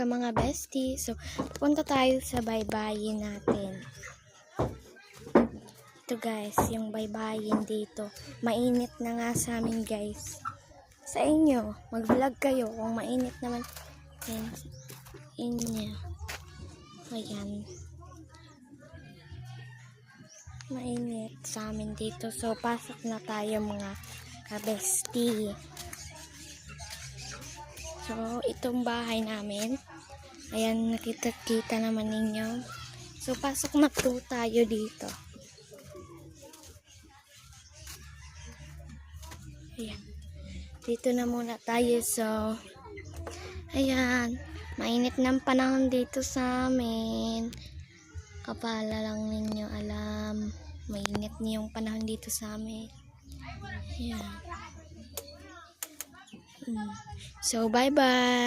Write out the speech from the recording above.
ka mga bestie. So, punta tayo sa baybayin natin. Ito guys, yung baybayin dito. Mainit na nga sa amin guys. Sa inyo, mag-vlog kayo kung mainit naman yan sa inyo. Ayan. Mainit sa amin dito. So, pasok na tayo mga kabesti. So, itong bahay namin. Ayan, nakita naman ninyo. So, pasok na po tayo dito. Ayan. Dito na muna tayo. So, ayan. Mainit ng panahon dito sa amin. Kapala lang ninyo alam. Mainit na yung panahon dito sa amin. Ayan. So, bye-bye.